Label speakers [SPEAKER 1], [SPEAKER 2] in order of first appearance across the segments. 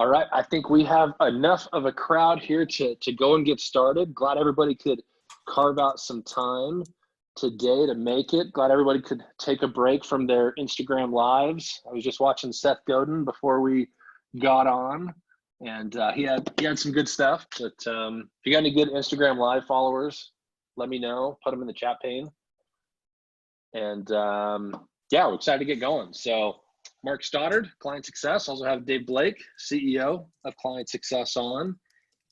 [SPEAKER 1] All right, I think we have enough of a crowd here to go and get started. Glad everybody could carve out some time today to make it. Glad everybody could take a break from their Instagram lives. I was just watching Seth Godin before we got on, and he had some good stuff. But if you got any good Instagram live followers, let me know. Put them in the chat pane. And yeah, we're excited to get going. So Mark Stoddard, ClientSuccess. Also have Dave Blake, CEO of ClientSuccess on.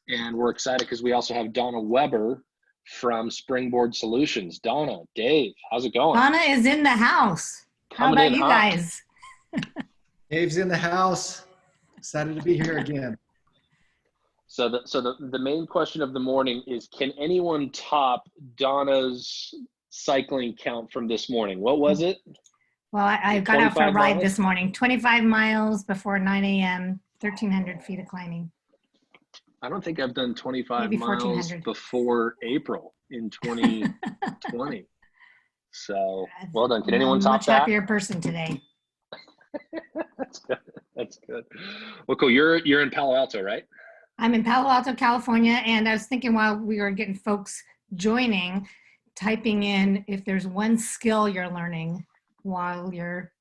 [SPEAKER 1] And we're excited because we also have Donna Weber from Springboard Solutions. Donna, Dave, how's it going?
[SPEAKER 2] Donna is in the house. How about you guys?
[SPEAKER 3] Dave's in the house. Excited to be here again.
[SPEAKER 1] So the main question of the morning is, can anyone top Donna's cycling count from this morning? What was it?
[SPEAKER 2] Well, I got out for a ride this morning, 25 miles before 9 a.m., 1,300 feet of climbing.
[SPEAKER 1] I don't think I've done 25 miles before April in 2020. So well done. Can anyone top that?
[SPEAKER 2] Much happier person today.
[SPEAKER 1] That's good. That's good. Well, cool. You're in Palo Alto, right?
[SPEAKER 2] I'm in Palo Alto, California, and I was thinking while we were getting folks joining, typing in if there's one skill you're learning while you're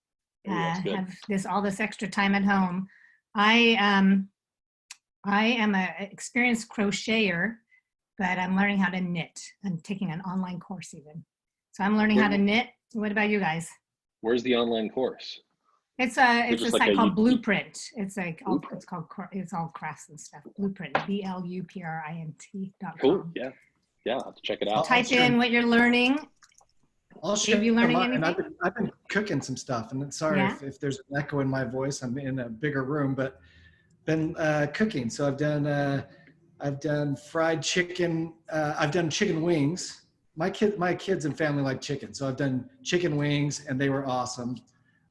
[SPEAKER 2] have all this extra time at home. I am an experienced crocheter, but I'm learning how to knit. I'm taking an online course even. So I'm learning how to knit. What about you guys?
[SPEAKER 1] Where's the online course?
[SPEAKER 2] It's a site called Blueprint. It's like it's all crafts and stuff. Blueprint, BLUPRINT.com.
[SPEAKER 1] Cool. Yeah. I'll have to check it out.
[SPEAKER 2] Type in what you're learning.
[SPEAKER 3] I'll share
[SPEAKER 2] you learning anything?
[SPEAKER 3] And I've been cooking some stuff, and sorry if there's an echo in my voice. I'm in a bigger room, but been cooking. So I've done fried chicken. I've done chicken wings. My kids and family like chicken, so I've done chicken wings, and they were awesome.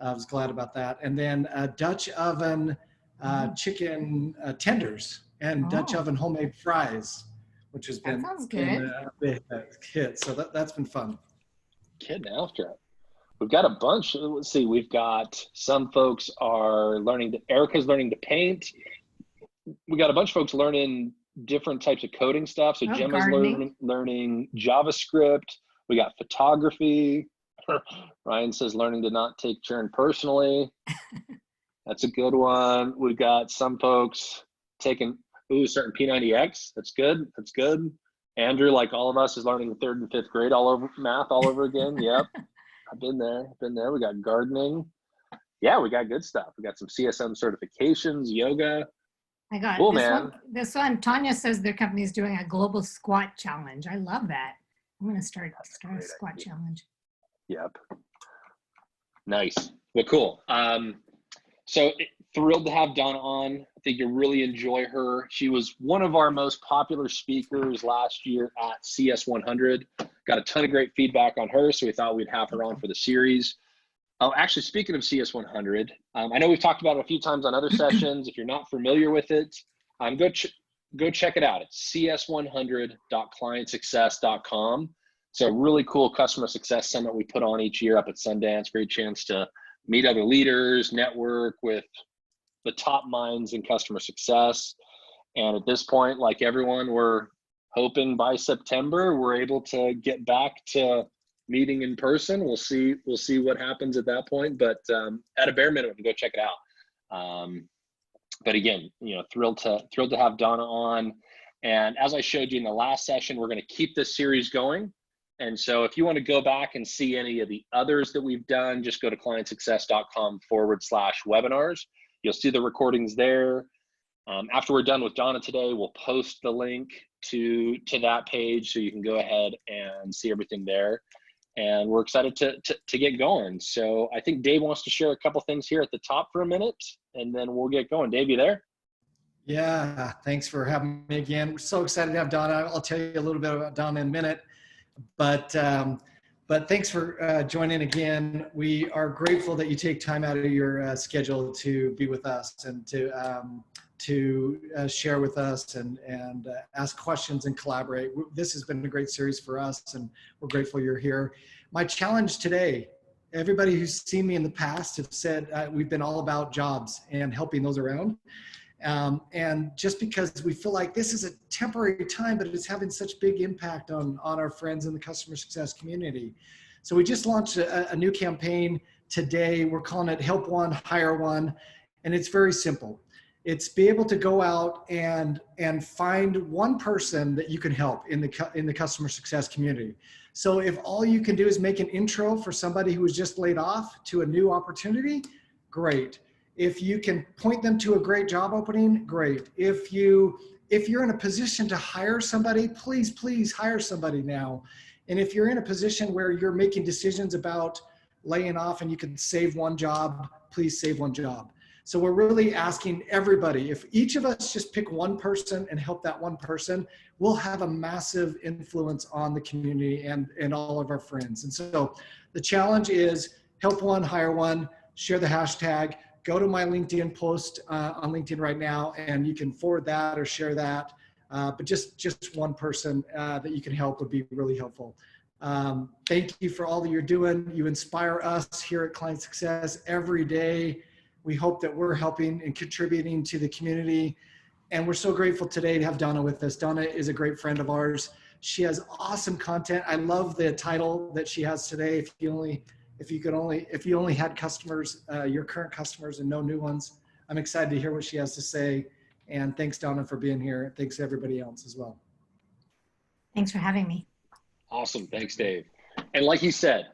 [SPEAKER 3] I was glad about that. And then Dutch oven chicken tenders and Dutch oven homemade fries, which has been a big hit. So that's been fun.
[SPEAKER 1] Getting after it. We've got a bunch. Let's see. We've got some folks are learning. Erica's learning to paint. We got a bunch of folks learning different types of coding stuff. So Gemma's learning JavaScript. We got photography. Ryan says learning to not take churn personally. That's a good one. We've got some folks taking certain P90X. That's good. That's good. Andrew, like all of us, is learning 3rd and 5th grade math all over again. Yep. I've been there. We got gardening. Yeah, we got good stuff. We got some CSM certifications, yoga.
[SPEAKER 2] I got
[SPEAKER 1] cool, man.
[SPEAKER 2] This one, Tanya says their company is doing a global squat challenge. I love that. I'm going to start a squat challenge.
[SPEAKER 1] Yep. Nice. Well, cool. So thrilled to have Donna on. I think you'll really enjoy her. She was one of our most popular speakers last year at CS100. Got a ton of great feedback on her, so we thought we'd have her on for the series. Oh, actually, speaking of CS100, I know we've talked about it a few times on other sessions. If you're not familiar with it, go check it out. It's cs100.clientsuccess.com. It's a really cool customer success summit we put on each year up at Sundance. Great chance to meet other leaders, network with the top minds in customer success. And at this point, like everyone, we're hoping by September we're able to get back to meeting in person. We'll see what happens at that point. But at a bare minimum, go check it out. But again, thrilled to have Donna on. And as I showed you in the last session, we're going to keep this series going. And so if you want to go back and see any of the others that we've done, just go to clientsuccess.com/webinars. You'll see the recordings there. After we're done with Donna today, we'll post the link to that page so you can go ahead and see everything there. And we're excited to get going. So I think Dave wants to share a couple things here at the top for a minute, and then we'll get going. Dave, you there?
[SPEAKER 3] Yeah, thanks for having me again. We're so excited to have Donna. I'll tell you a little bit about Donna in a minute. But thanks for joining again. We are grateful that you take time out of your schedule to be with us and to share with us and ask questions and collaborate. This has been a great series for us, and we're grateful you're here. My challenge today, everybody who's seen me in the past have said we've been all about jobs and helping those around. And just because we feel like this is a temporary time, but it's having such big impact on our friends in the customer success community. So we just launched a new campaign today. We're calling it Help One, Hire One. And it's very simple. It's be able to go out and find one person that you can help in the customer success community. So if all you can do is make an intro for somebody who was just laid off to a new opportunity, great. If you can point them to a great job opening, great. If you're in a position to hire somebody, please hire somebody now. And if you're in a position where you're making decisions about laying off and you can save one job, please save one job. So we're really asking everybody, if each of us just pick one person and help that one person, we'll have a massive influence on the community and all of our friends. And so the challenge is help one, hire one, share the hashtag, go to my LinkedIn post on LinkedIn right now, and you can forward that or share that. But just one person that you can help would be really helpful. Thank you for all that you're doing. You inspire us here at ClientSuccess every day. We hope that we're helping and contributing to the community. And we're so grateful today to have Donna with us. Donna is a great friend of ours. She has awesome content. I love the title that she has today. If you only had customers, your current customers and no new ones. I'm excited to hear what she has to say. And thanks, Donna, for being here. Thanks to everybody else as well.
[SPEAKER 2] Thanks for having me.
[SPEAKER 1] Awesome. Thanks, Dave. And like he said,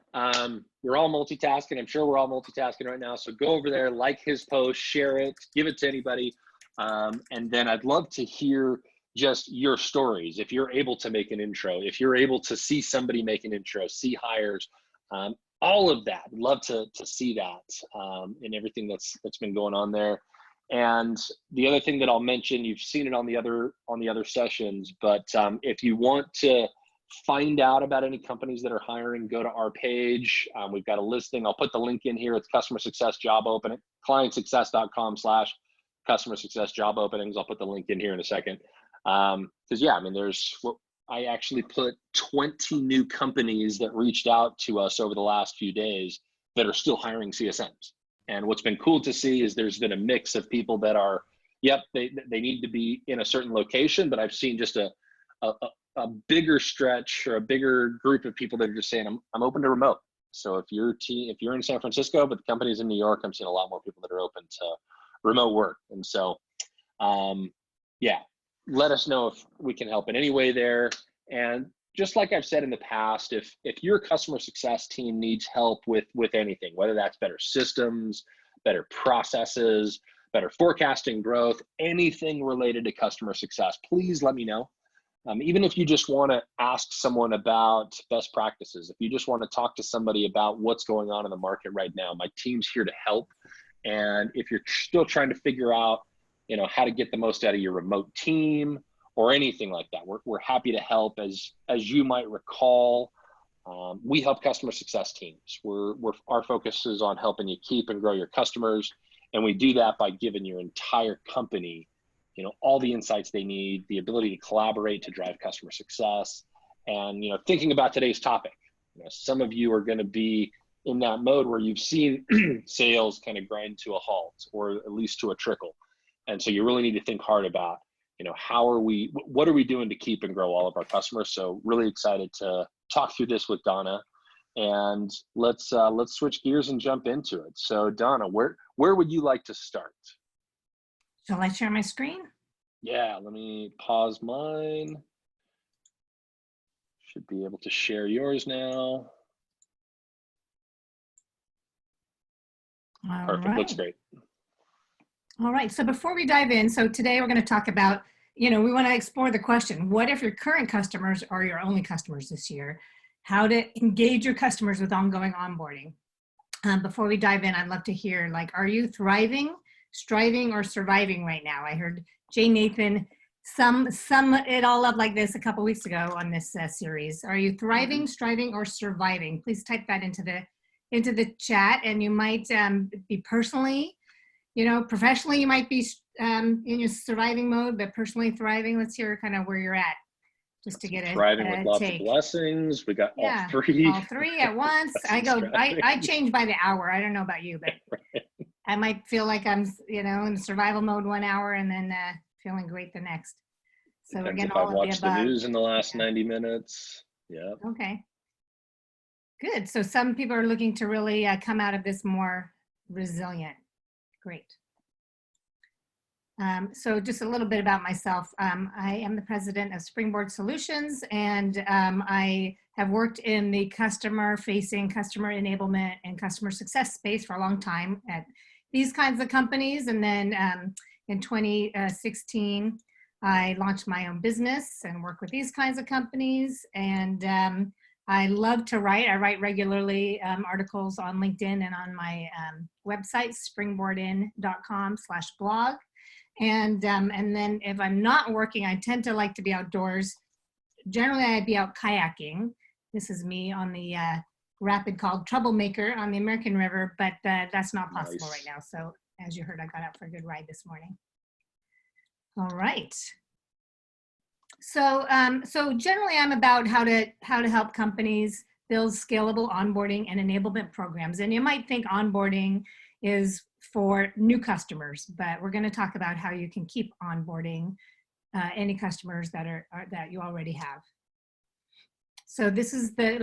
[SPEAKER 1] we're all multitasking. I'm sure we're all multitasking right now. So go over there, like his post, share it, give it to anybody. And then I'd love to hear just your stories. If you're able to make an intro, if you're able to see somebody make an intro, see hires, all of that. I'd love to see that in everything that's been going on there. And the other thing that I'll mention, you've seen it on the other sessions, but if you want to find out about any companies that are hiring, go to our page. We've got a listing. I'll put the link in here. It's customer success job opening, clientsuccess.com/customer success job openings. I'll put the link in here in a second. Because yeah, I mean, I actually put 20 new companies that reached out to us over the last few days that are still hiring CSMs. And what's been cool to see is there's been a mix of people that are, yep, they need to be in a certain location, but I've seen just a bigger stretch or a bigger group of people that are just saying, I'm open to remote. So if you're in San Francisco, but the company's in New York, I'm seeing a lot more people that are open to remote work. And so, yeah, let us know if we can help in any way there. And just like I've said in the past, if your customer success team needs help with anything, whether that's better systems, better processes, better forecasting growth, anything related to customer success, please let me know. Even if you just want to ask someone about best practices, if you just want to talk to somebody about what's going on in the market right now, my team's here to help. And if you're still trying to figure out, how to get the most out of your remote team or anything like that, we're happy to help. As you might recall, we help customer success teams. Our focus is on helping you keep and grow your customers. And we do that by giving your entire company all the insights they need, the ability to collaborate to drive customer success. And, thinking about today's topic, some of you are going to be in that mode where you've seen sales kind of grind to a halt or at least to a trickle. And so you really need to think hard about, what are we doing to keep and grow all of our customers? So really excited to talk through this with Donna, and let's switch gears and jump into it. So Donna, where would you like to start?
[SPEAKER 2] Shall I share my screen?
[SPEAKER 1] Yeah, let me pause mine. Should be able to share yours now. Perfect,
[SPEAKER 2] right.
[SPEAKER 1] Looks great.
[SPEAKER 2] All right, so before we dive in, so today we're going to talk about, we want to explore the question, what if your current customers are your only customers this year? How to engage your customers with ongoing onboarding. Before we dive in, I'd love to hear, are you thriving, striving, or surviving right now? I heard Jay Nathan sum it all up like this a couple weeks ago on this series. Are you thriving, striving, or surviving? Please type that into the chat, and you might be personally, professionally you might be in your surviving mode, but personally thriving. Let's hear kind of where you're at, just to get a
[SPEAKER 1] thriving with lots
[SPEAKER 2] take.
[SPEAKER 1] of blessings. We got all three
[SPEAKER 2] at once. I change by the hour. I don't know about you, but I might feel like I'm, in survival mode 1 hour and then feeling great the next. So
[SPEAKER 1] Depends
[SPEAKER 2] we're getting
[SPEAKER 1] if
[SPEAKER 2] all
[SPEAKER 1] I've
[SPEAKER 2] of the
[SPEAKER 1] watched the
[SPEAKER 2] above.
[SPEAKER 1] news in the last 90 minutes. Yeah.
[SPEAKER 2] Okay. Good. So some people are looking to really come out of this more resilient. Great. So just a little bit about myself. I am the president of Springboard Solutions, and I have worked in the customer-facing, customer enablement, and customer success space for a long time at these kinds of companies. And then in 2016, I launched my own business and work with these kinds of companies. And I love to write. I write regularly articles on LinkedIn and on my website, springboardin.com/blog. And then if I'm not working, I tend to like to be outdoors. Generally, I'd be out kayaking. This is me on the rapid called Troublemaker on the American River, but that's not possible right now. So as you heard, I got out for a good ride this morning. All right. So so generally, I'm about how to help companies build scalable onboarding and enablement programs. And you might think onboarding is for new customers, but we're going to talk about how you can keep onboarding any customers that that you already have. So this is the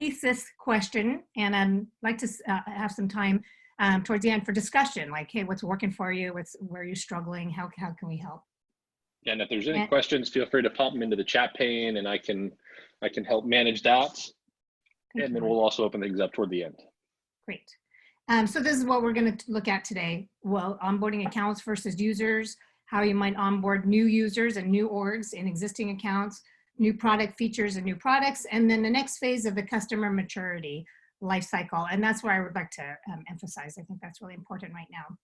[SPEAKER 2] thesis question, and I'd like to have some time towards the end for discussion. Like, hey, what's working for you? Where are you struggling? How can we help?
[SPEAKER 1] Yeah, and if there's any questions, feel free to pop them into the chat pane, and I can help manage that. And then we'll also open things up toward the end.
[SPEAKER 2] Great. So this is what we're going to look at today. Well, onboarding accounts versus users, how you might onboard new users and new orgs in existing accounts, new product features and new products, and then the next phase of the customer maturity life cycle. And that's where I would like to emphasize. I think that's really important right now.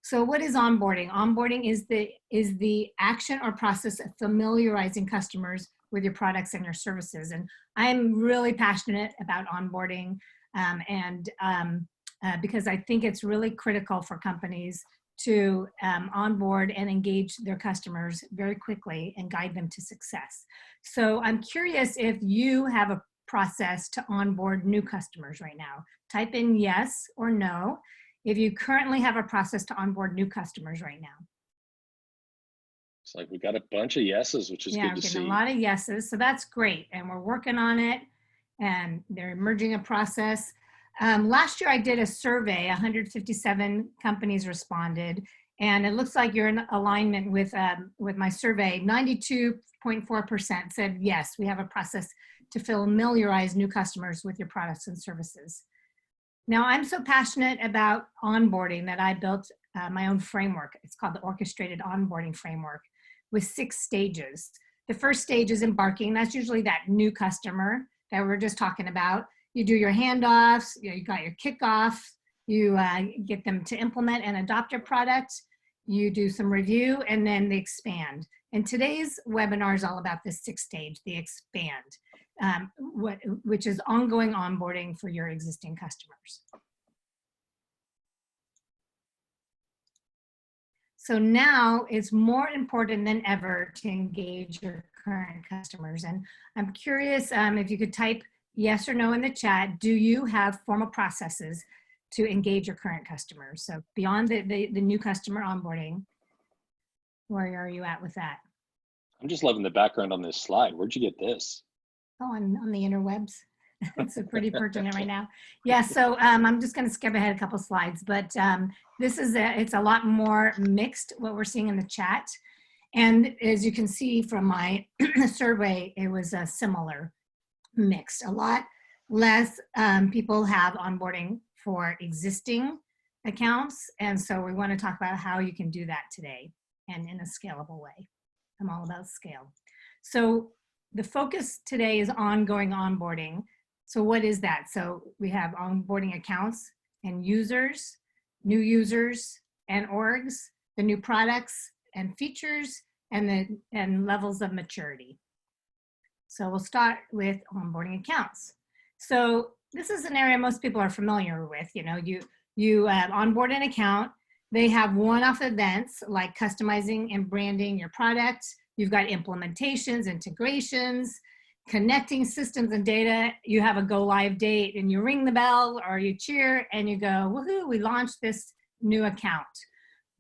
[SPEAKER 2] So what is onboarding? Onboarding is the action or process of familiarizing customers with your products and your services. And I'm really passionate about onboarding because I think it's really critical for companies to onboard and engage their customers very quickly and guide them to success. So I'm curious if you have a process to onboard new customers right now. Type in yes or no if you currently have a process to onboard new customers right now.
[SPEAKER 1] It's like we got a bunch of yeses, which is good to see.
[SPEAKER 2] Yeah, a lot of yeses, so that's great. And we're working on it, and they're emerging a process. Last year I did a survey, 157 companies responded, and it looks like you're in alignment with my survey. 92.4% said yes, we have a process to familiarize new customers with your products and services. Now, I'm so passionate about onboarding that I built my own framework. It's called the Orchestrated Onboarding Framework with 6 stages. The first stage is embarking. That's usually that new customer that we were just talking about. You do your handoffs, you got your kickoff, you get them to implement and adopt your product, you do some review, and then they expand. And today's webinar is all about this 6th stage, the expand. Which is ongoing onboarding for your existing customers. So now it's more important than ever to engage your current customers. And I'm curious if you could type yes or no in the chat. Do you have formal processes to engage your current customers? So beyond the new customer onboarding, where are you at with that?
[SPEAKER 1] I'm just loving the background on this slide. Where'd you get this?
[SPEAKER 2] Oh, on the interwebs. It's pretty pertinent right now. Yeah, so I'm just going to skip ahead a couple slides, but this is it's a lot more mixed what we're seeing in the chat. And as you can see from my survey, it was a similar mixed. A lot less people have onboarding for existing accounts. And so we want to talk about how you can do that today and in a scalable way. I'm all about scale. So the focus today is ongoing onboarding. So what is that? So we have onboarding accounts and users, new users and orgs, the new products and features, and levels of maturity. So we'll start with onboarding accounts. So this is an area most people are familiar with. You know, you onboard an account. They have one-off events like customizing and branding your product. You've got implementations, integrations. connecting systems and data, you have a go live date and you ring the bell or you cheer and you go, woohoo, we launched this new account.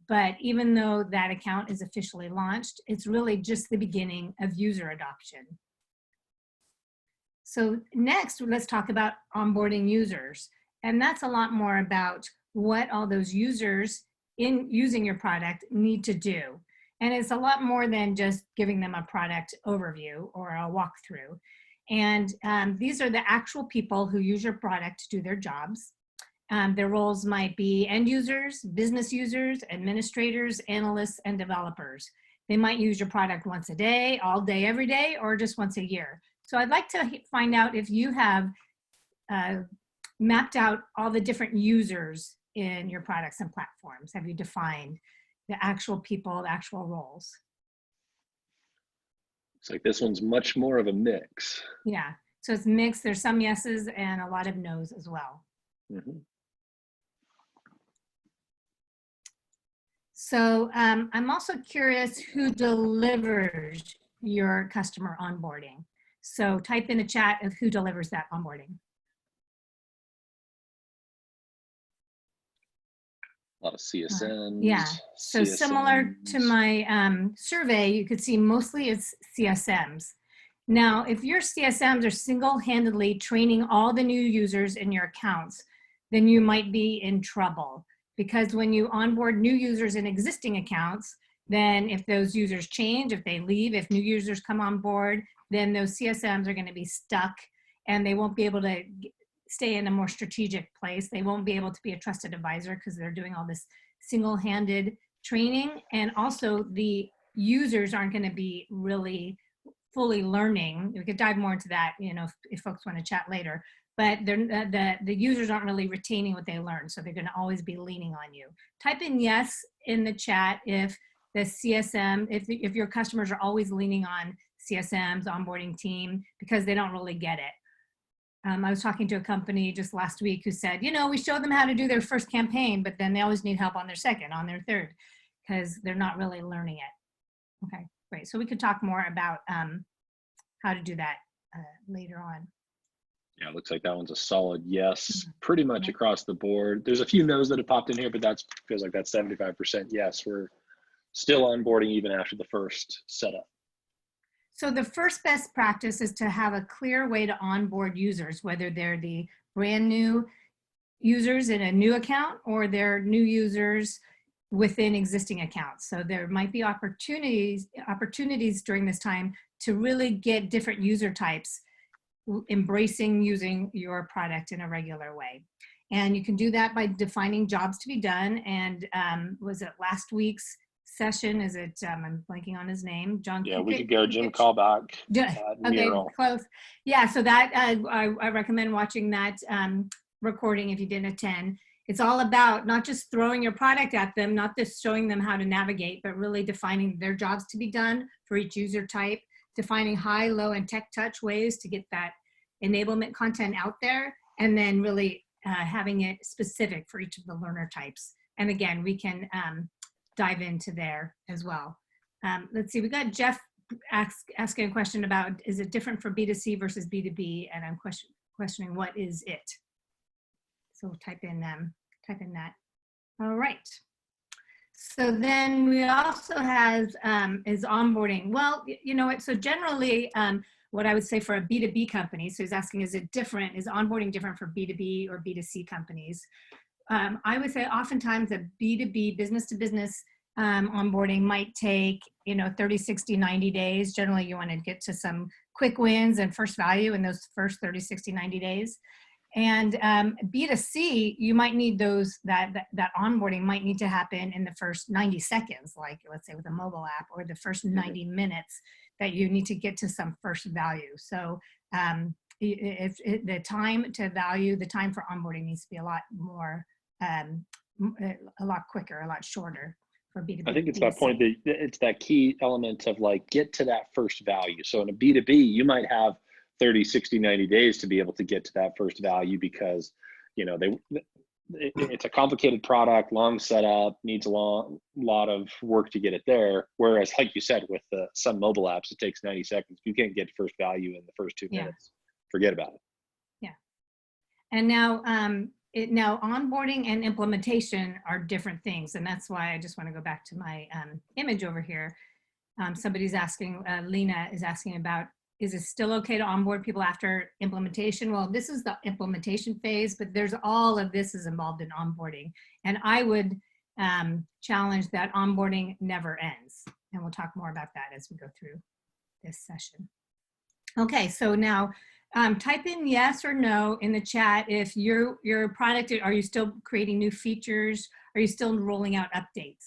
[SPEAKER 2] But even though that account is officially launched, it's really just the beginning of user adoption. So next, let's talk about onboarding users. And that's a lot more about what all those users in using your product need to do. And it's a lot more than just giving them a product overview or a walkthrough. And these are the actual people who use your product to do their jobs. Their roles might be end users, business users, administrators, analysts, and developers. They might use your product once a day, all day, every day, or just once a year. So I'd like to find out if you have mapped out all the different users in your products and platforms. Have you defined the actual people, the actual roles?
[SPEAKER 1] It's like this one's much more of a mix.
[SPEAKER 2] Yeah, so it's mixed. There's some yeses and a lot of nos as well.
[SPEAKER 1] Mm-hmm.
[SPEAKER 2] So I'm also curious who delivers your customer onboarding. So type in the chat of who delivers that onboarding.
[SPEAKER 1] A lot of CSMs.
[SPEAKER 2] Yeah, so
[SPEAKER 1] CSMs.
[SPEAKER 2] Similar to my survey, you could see mostly it's CSMs. Now, if your CSMs are single-handedly training all the new users in your accounts, then you might be in trouble. Because when you onboard new users in existing accounts, then if those users change, if they leave, if new users come on board, then those CSMs are going to be stuck and they won't be able to stay in a more strategic place. They won't be able to be a trusted advisor because they're doing all this single-handed training. And also the users aren't going to be really fully learning. We could dive more into that, you know, if folks want to chat later. But the users aren't really retaining what they learned, so they're going to always be leaning on you. Type in yes in the chat if the CSM, if your customers are always leaning on CSM's onboarding team because they don't really get it. I was talking to a company just last week who said, you know, we showed them how to do their first campaign, but then they always need help on their second, on their third, because they're not really learning it. Okay, great. So we could talk more about how to do that later on.
[SPEAKER 1] Yeah, it looks like that one's a solid yes, pretty much across the board. There's a few no's that have popped in here, but that feels like that's 75% yes. We're still onboarding even after the first setup.
[SPEAKER 2] So the first best practice is to have a clear way to onboard users, whether they're the brand new users in a new account or they're new users within existing accounts. So there might be opportunities during this time to really get different user types embracing using your product in a regular way. And you can do that by defining jobs to be done. And was it last week's session? Is it, I'm blanking on his name, John?
[SPEAKER 1] Yeah, we could go Jim Callback.
[SPEAKER 2] Okay, close. Yeah, so that I recommend watching that recording if you didn't attend. It's all about not just throwing your product at them, not just showing them how to navigate, but really defining their jobs to be done for each user type, defining high, low, and tech touch ways to get that enablement content out there, and then really having it specific for each of the learner types. And again, we can dive into there as well. Let's see, we got Jeff asking a question about, is it different for B2C versus B2B? And I'm questioning what is it? So type in that. All right. So then we also have is onboarding. Well, you know what, so generally what I would say for a B2B company, so he's asking, is onboarding different for B2B or B2C companies? I would say oftentimes a B2B, business to business onboarding might take, 30, 60, 90 days. Generally, you want to get to some quick wins and first value in those first 30, 60, 90 days. And B2C, you might need that onboarding might need to happen in the first 90 seconds, like let's say with a mobile app, or the first 90 minutes that you need to get to some first value. So the time to value, the time for onboarding needs to be a lot more, a lot quicker, a lot shorter for B2B.
[SPEAKER 1] I think it's that point that it's that key element of like, get to that first value. So in a B2B, you might have 30, 60, 90 days to be able to get to that first value because, it's a complicated product, long setup, needs a lot of work to get it there. Whereas, like you said, with some mobile apps, it takes 90 seconds. You can't get first value in the first 2 minutes. Forget about it.
[SPEAKER 2] Yeah. And now, now onboarding and implementation are different things. And that's why I just want to go back to my image over here. Somebody's asking, Lena is asking about, is it still okay to onboard people after implementation? Well, this is the implementation phase, but there's all of this is involved in onboarding. And I would challenge that onboarding never ends. And we'll talk more about that as we go through this session. Okay, so now type in yes or no in the chat if your product, are you still creating new features? Are you still rolling out updates?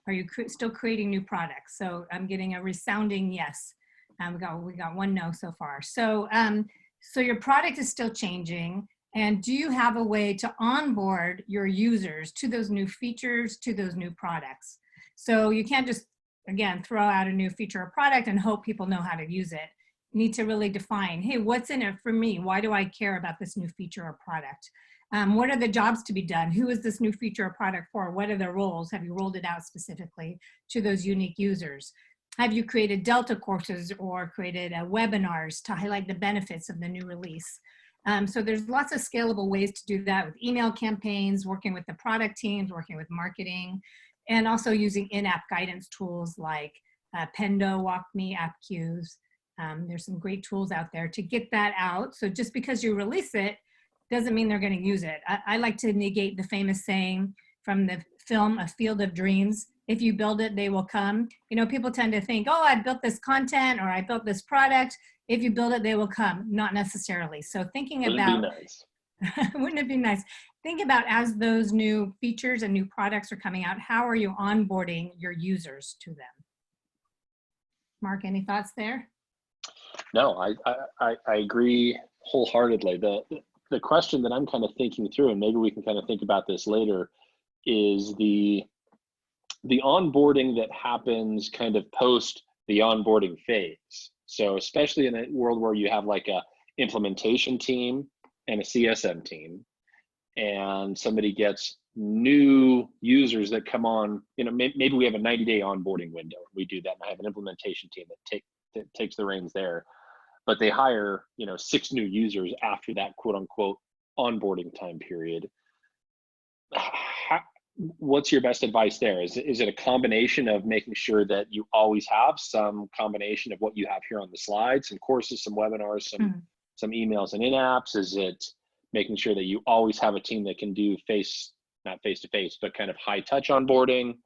[SPEAKER 2] Are you still creating new products? So I'm getting a resounding yes. We got one no so far. So, so your product is still changing, and do you have a way to onboard your users to those new features, to those new products? So you can't just, again, throw out a new feature or product and hope people know how to use it. You need to really define, hey, what's in it for me? Why do I care about this new feature or product? What are the jobs to be done? Who is this new feature or product for? What are the roles? Have you rolled it out specifically to those unique users? Have you created Delta courses or created webinars to highlight the benefits of the new release? So there's lots of scalable ways to do that with email campaigns, working with the product teams, working with marketing, and also using in-app guidance tools like Pendo, WalkMe, AppQs. There's some great tools out there to get that out. So just because you release it doesn't mean they're going to use it. I like to negate the famous saying from the film A Field of Dreams. If you build it, they will come. You know, people tend to think, oh, I built this content or I built this product. If you build it, they will come. Not necessarily. So thinking about, wouldn't it be nice? Think about as those new features and new products are coming out, how are you onboarding your users to them? Mark, any thoughts there?
[SPEAKER 1] No, I agree wholeheartedly. The question that I'm kind of thinking through, and maybe we can kind of think about this later, is the onboarding that happens kind of post the onboarding phase. So especially in a world where you have like a implementation team and a CSM team, and somebody gets new users that come on, you know, maybe we have a 90-day onboarding window. We do that, and I have an implementation team that takes the reins there. But they hire, you know, 6 new users after that quote unquote onboarding time period. What's your best advice there? Is it a combination of making sure that you always have some combination of what you have here on the slides, some courses, some webinars, some emails and in-apps? Is it making sure that you always have a team that can do not face-to-face, but kind of high-touch onboarding?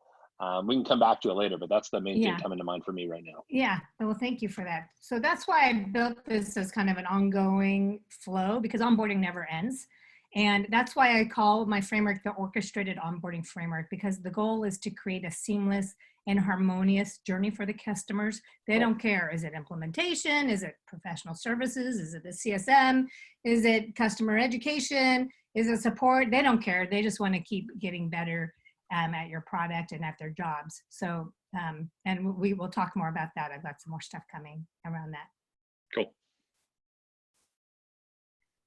[SPEAKER 1] We can come back to it later, but that's the main thing coming to mind for me right now.
[SPEAKER 2] Yeah, well, thank you for that. So that's why I built this as kind of an ongoing flow, because onboarding never ends. And that's why I call my framework the Orchestrated Onboarding Framework, because the goal is to create a seamless and harmonious journey for the customers. They don't care, is it implementation? Is it professional services? Is it the CSM? Is it customer education? Is it support? They don't care. They just want to keep getting better at your product and at their jobs. So, and we will talk more about that. I've got some more stuff coming around that.
[SPEAKER 1] Cool.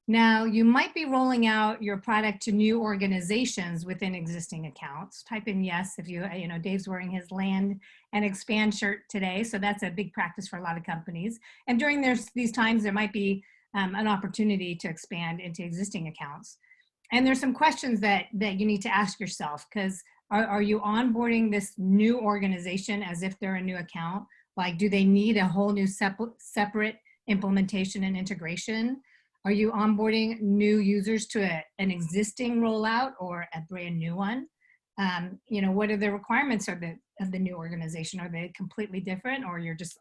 [SPEAKER 2] Now, you might be rolling out your product to new organizations within existing accounts. Type in yes if you know, Dave's wearing his land and expand shirt today. So that's a big practice for a lot of companies. And during these times, there might be an opportunity to expand into existing accounts. And there's some questions that you need to ask yourself, because are you onboarding this new organization as if they're a new account? Like, do they need a whole new separate implementation and integration? Are you onboarding new users to an existing rollout or a brand new one? You know, what are the requirements of the new organization? Are they completely different, or you're just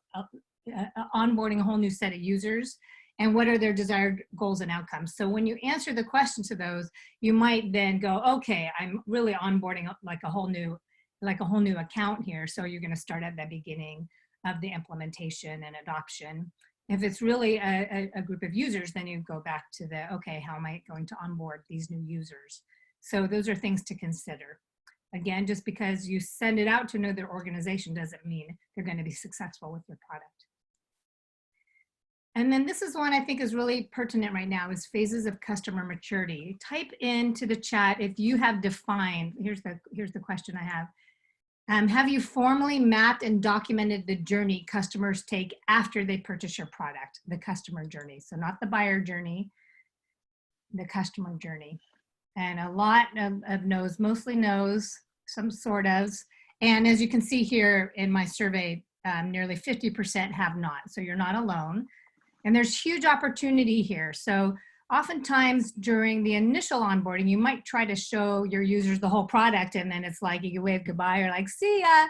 [SPEAKER 2] onboarding a whole new set of users? And what are their desired goals and outcomes? So when you answer the question to those, you might then go, okay, I'm really onboarding like a whole new account here. So you're going to start at the beginning of the implementation and adoption. If it's really a group of users, then you go back to okay, how am I going to onboard these new users? So those are things to consider. Again, just because you send it out to another organization doesn't mean they're going to be successful with your product. And then this is one I think is really pertinent right now, is phases of customer maturity. Type into the chat if you have defined, here's the question I have. Have you formally mapped and documented the journey customers take after they purchase your product, the customer journey? So not the buyer journey, the customer journey. And a lot of no's, mostly no's, some sort ofs. And as you can see here in my survey, nearly 50% have not. So you're not alone. And there's huge opportunity here. So oftentimes during the initial onboarding, you might try to show your users the whole product, and then it's like you wave goodbye or like, see ya.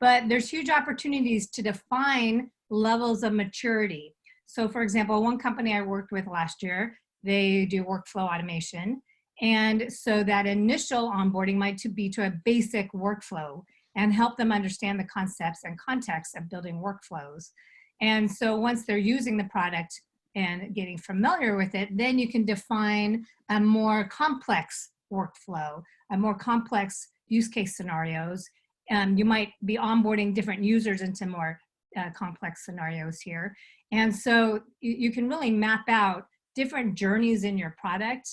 [SPEAKER 2] But there's huge opportunities to define levels of maturity. So for example, one company I worked with last year, they do workflow automation. And so that initial onboarding might be to a basic workflow and help them understand the concepts and context of building workflows. And so once they're using the product and getting familiar with it, then you can define a more complex workflow, a more complex use case scenarios. You might be onboarding different users into more complex scenarios here. And so you can really map out different journeys in your product.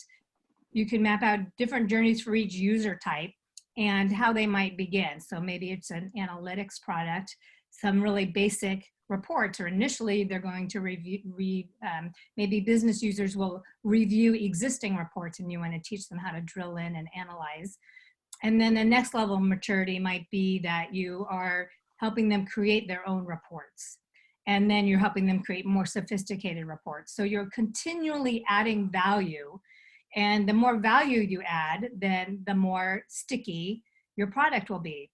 [SPEAKER 2] You can map out different journeys for each user type and how they might begin. So maybe it's an analytics product, some really basic reports, or initially they're going to maybe business users will review existing reports and you want to teach them how to drill in and analyze. And then the next level of maturity might be that you are helping them create their own reports. And then you're helping them create more sophisticated reports. So you're continually adding value. And the more value you add, then the more sticky your product will be.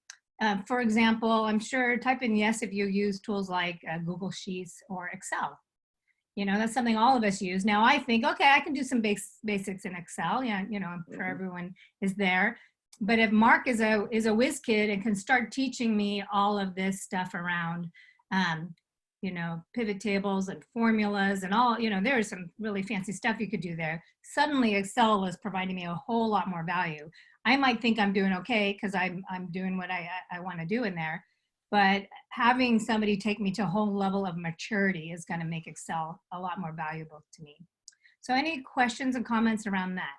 [SPEAKER 2] For example, I'm sure type in yes if you use tools like Google Sheets or Excel. You know, that's something all of us use. Now I think, okay, I can do some basics in Excel. Yeah, you know, I'm sure everyone is there. But if Mark is a whiz kid and can start teaching me all of this stuff around, you know, pivot tables and formulas and all, you know, there's some really fancy stuff you could do there. Suddenly Excel was providing me a whole lot more value. I might think I'm doing okay because I'm doing what I want to do in there, but having somebody take me to a whole level of maturity is going to make Excel a lot more valuable to me. So any questions and comments around that?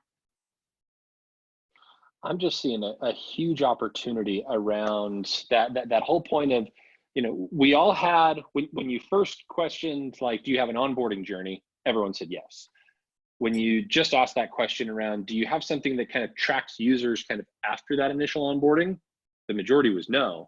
[SPEAKER 1] I'm just seeing a huge opportunity around that whole point of, you know, we all had, when you first questioned, like, do you have an onboarding journey? Everyone said yes. When you just asked that question around, do you have something that kind of tracks users kind of after that initial onboarding? The majority was no.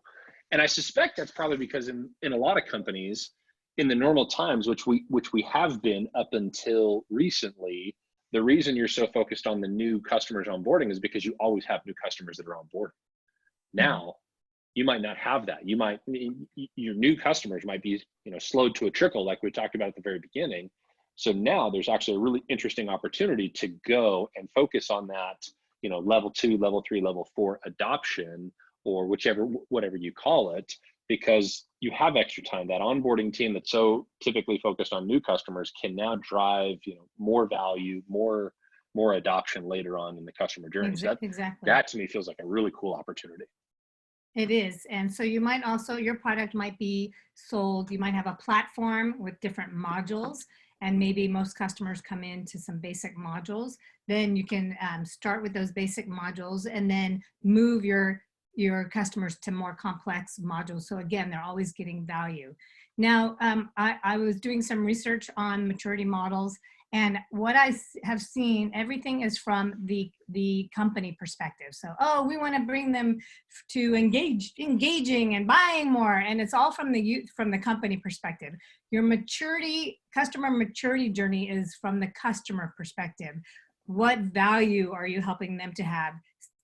[SPEAKER 1] And I suspect that's probably because in a lot of companies, in the normal times, which we have been up until recently, the reason you're so focused on the new customers onboarding is because you always have new customers that are on board. Now, you might not have that. Your new customers might be, you know, slowed to a trickle, like we talked about at the very beginning. So now there's actually a really interesting opportunity to go and focus on that, you know, level 2, level 3, level 4 adoption, or whatever you call it, because you have extra time. That onboarding team that's so typically focused on new customers can now drive, you know, more value, more adoption later on in the customer journey.
[SPEAKER 2] Exactly.
[SPEAKER 1] That to me feels like a really cool opportunity.
[SPEAKER 2] It is. And so you might also, your product might be sold, you might have a platform with different modules, and maybe most customers come into some basic modules. Then you can start with those basic modules and then move your customers to more complex modules. So again, they're always getting value. Now, I was doing some research on maturity models, and what I have seen, everything is from the company perspective. So, oh, we want to bring them to engaging and buying more, and it's all from the company perspective. Your customer maturity journey is from the customer perspective. What value are you helping them to have?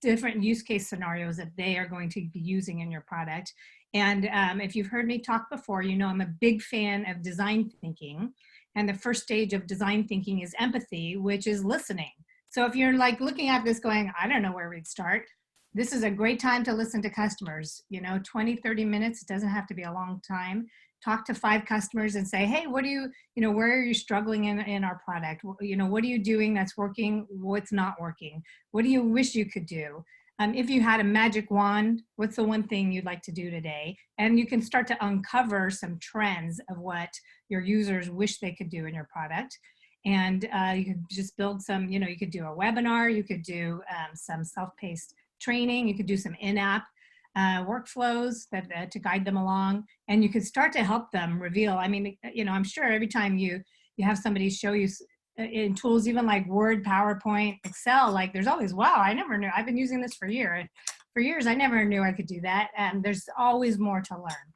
[SPEAKER 2] Different use case scenarios that they are going to be using in your product. And if you've heard me talk before, you know I'm a big fan of design thinking. And the first stage of design thinking is empathy, which is listening. So if you're like looking at this going, I don't know where we'd start, this is a great time to listen to customers. You know, 20, 30 minutes, it doesn't have to be a long time. Talk to 5 customers and say, hey, what do you know, where are you struggling in our product? You know, what are you doing that's working? What's not working? What do you wish you could do? If you had a magic wand, what's the one thing you'd like to do today? And you can start to uncover some trends of what your users wish they could do in your product. And you could just build some, you know, you could do a webinar, you could do some self-paced training, you could do some in-app workflows that to guide them along, and you could start to help them reveal. I mean, you know, I'm sure every time you have somebody show you in tools, even like Word, PowerPoint, Excel, like there's always, wow, I never knew, I've been using this for years, I never knew I could do that. And there's always more to learn.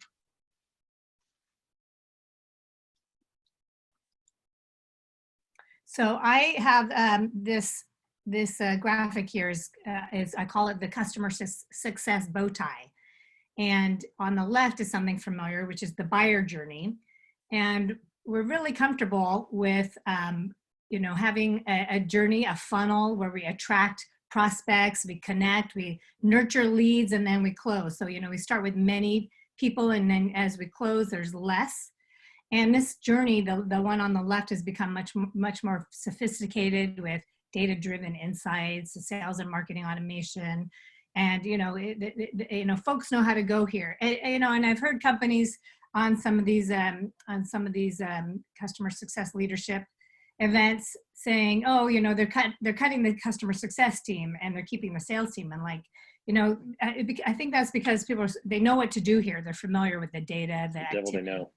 [SPEAKER 2] So I have this graphic here is I call it the customer success bow tie. And on the left is something familiar, which is the buyer journey. And we're really comfortable with, you know, having a journey, a funnel where we attract prospects, we connect, we nurture leads, and then we close. So, you know, we start with many people, and then as we close, there's less. And this journey, the one on the left, has become much more sophisticated with data-driven insights, sales and marketing automation, and you know, folks know how to go here. You know, and I've heard companies on some of these customer success leadership events saying, oh, you know, they're cutting the customer success team and they're keeping the sales team. And like, you know, I think that's because people they know what to do here. They're familiar with the data, the
[SPEAKER 1] devil they know.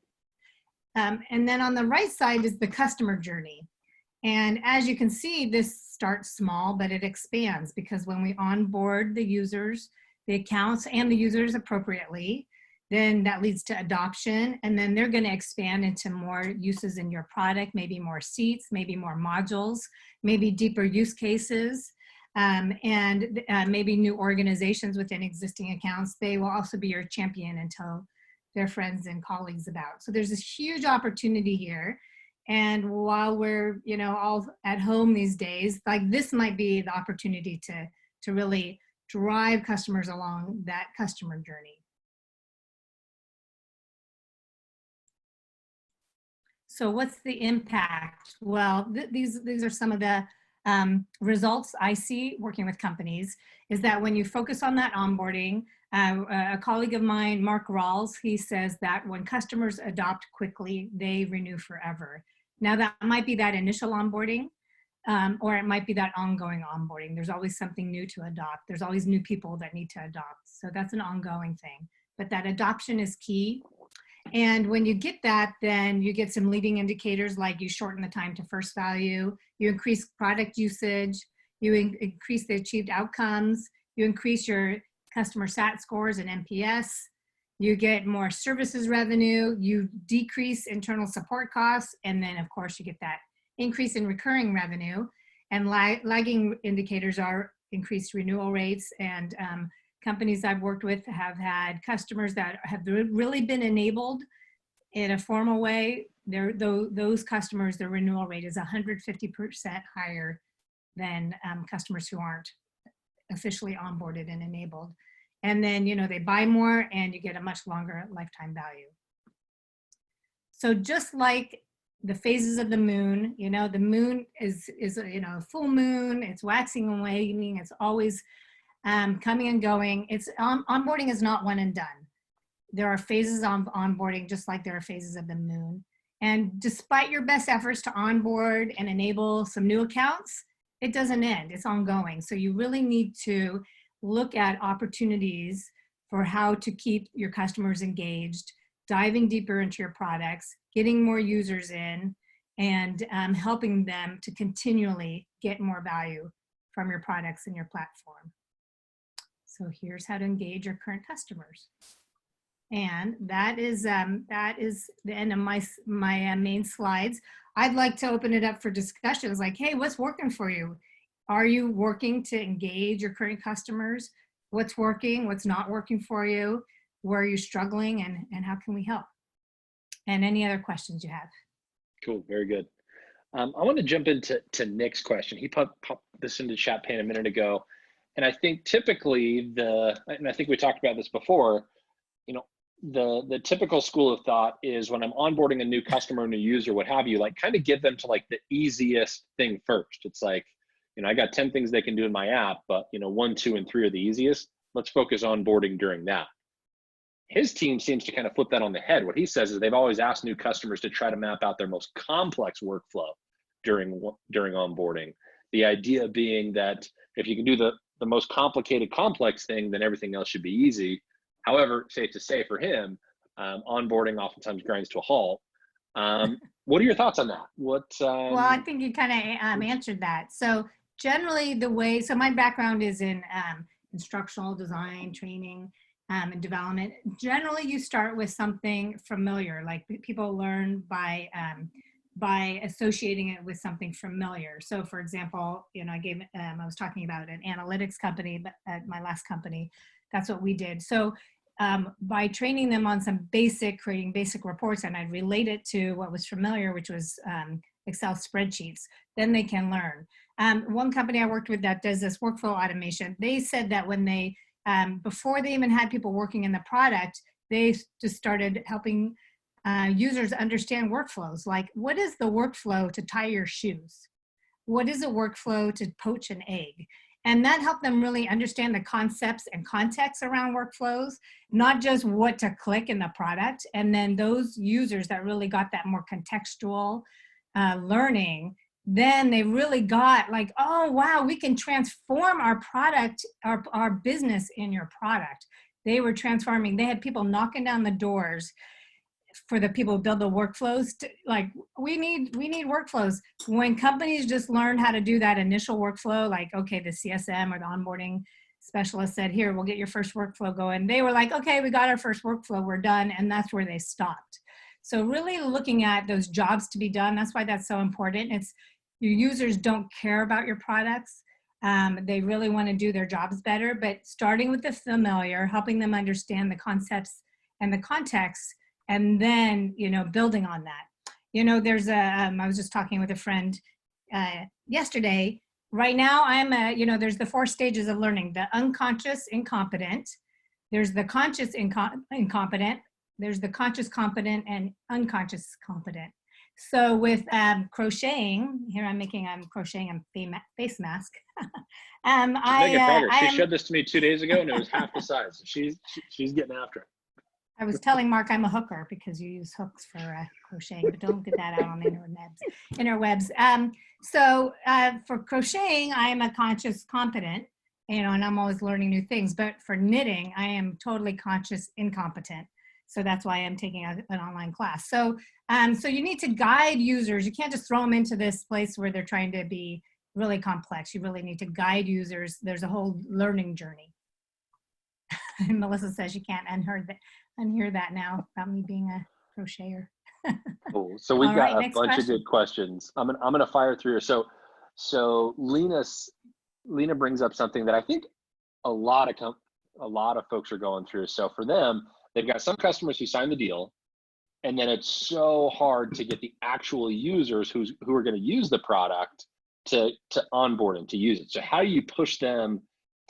[SPEAKER 2] And then on the right side is the customer journey. And as you can see, this starts small, but it expands because when we onboard the users, the accounts and the users appropriately, then that leads to adoption. And then they're going to expand into more uses in your product, maybe more seats, maybe more modules, maybe deeper use cases, and maybe new organizations within existing accounts. They will also be your champion and tell their friends and colleagues about. So there's this huge opportunity here. And while we're, you know, all at home these days, like this might be the opportunity to really drive customers along that customer journey. So what's the impact? Well, these are some of the results I see working with companies, is that when you focus on that onboarding, a colleague of mine, Mark Rawls, he says that when customers adopt quickly, they renew forever. Now that might be that initial onboarding, or it might be that ongoing onboarding. There's always something new to adopt. There's always new people that need to adopt. So that's an ongoing thing, but that adoption is key. And when you get that, then you get some leading indicators, like you shorten the time to first value, you increase product usage, you increase the achieved outcomes, you increase your customer SAT scores and NPS, you get more services revenue, you decrease internal support costs, and then of course you get that increase in recurring revenue. And lagging indicators are increased renewal rates. And companies I've worked with have had customers that have really been enabled in a formal way. Those customers, their renewal rate is 150% higher than customers who aren't officially onboarded and enabled. And then, you know, they buy more and you get a much longer lifetime value. So just like the phases of the moon, you know, the moon is you know, full moon, it's waxing and waning, it's always coming and going. It's onboarding is not one and done. There are phases on onboarding, just like there are phases of the moon. And despite your best efforts to onboard and enable some new accounts, it doesn't end, it's ongoing. So you really need to look at opportunities for how to keep your customers engaged, diving deeper into your products, getting more users in, and helping them to continually get more value from your products and your platform. So here's how to engage your current customers. And that is the end of my main slides. I'd like to open it up for discussions like, hey, what's working for you? Are you working to engage your current customers? What's working, what's not working for you? Where are you struggling, and how can we help? And any other questions you have?
[SPEAKER 1] Cool, very good. I want to jump into Nick's question. He popped this into chat pane a minute ago. And I think typically and I think we talked about this before, you know, the typical school of thought is when I'm onboarding a new customer, new user, what have you, like kind of give them to like the easiest thing first. It's like, I got 10 things they can do in my app, but 1, 2, and 3 are the easiest. Let's focus on onboarding during that. His team seems to kind of flip that on the head. What he says is they've always asked new customers to try to map out their most complex workflow during onboarding. The idea being that if you can do the most complicated, complex thing, then everything else should be easy. However, safe to say for him, onboarding oftentimes grinds to a halt. What are your thoughts on that?
[SPEAKER 2] Well, I think you kind of answered that. So generally so my background is in instructional design, training, and development. Generally, you start with something familiar, like people learn by associating it with something familiar. So for example, I was talking about an analytics company, but at my last company, that's what we did. So by training them on creating basic reports, and I'd relate it to what was familiar, which was Excel spreadsheets, then they can learn. One company I worked with that does this workflow automation, they said that when they, before they even had people working in the product, they just started helping users understand workflows. Like, what is the workflow to tie your shoes? What is a workflow to poach an egg? And that helped them really understand the concepts and context around workflows, not just what to click in the product. And then those users that really got that more contextual learning, then they really got like, oh, wow, we can transform our product, our business in your product. They were transforming. They had people knocking down the doors for the people who build the workflows. We need workflows. When companies just learn how to do that initial workflow, like, okay, the CSM or the onboarding specialist said, here, we'll get your first workflow going. They were like, okay, we got our first workflow, we're done. And that's where they stopped. So really looking at those jobs to be done, that's why that's so important. It's your users don't care about your products. They really want to do their jobs better, but starting with the familiar, helping them understand the concepts and the context, and then, building on that. There's I was just talking with a friend yesterday. Right now, there's the 4 stages of learning: the unconscious incompetent, there's the conscious incompetent, there's the conscious competent, and unconscious competent. So with crocheting, here I'm crocheting a face mask.
[SPEAKER 1] Making progress. She showed this to me 2 days ago, and it was half the size. She's getting after it.
[SPEAKER 2] I was telling Mark I'm a hooker because you use hooks for crocheting, but don't get that out on the interwebs. So for crocheting, I am a conscious competent, and I'm always learning new things. But for knitting, I am totally conscious incompetent. So that's why I'm taking an online class. So you need to guide users. You can't just throw them into this place where they're trying to be really complex. You really need to guide users. There's a whole learning journey. And Melissa says you can't unhear that now about me being a crocheter.
[SPEAKER 1] Cool. So we've got a bunch of good questions. I'm gonna fire through here. So Lena brings up something that I think a lot of folks are going through. So for them, they've got some customers who sign the deal, and then it's so hard to get the actual users who are going to use the product to onboard and to use it. So how do you push them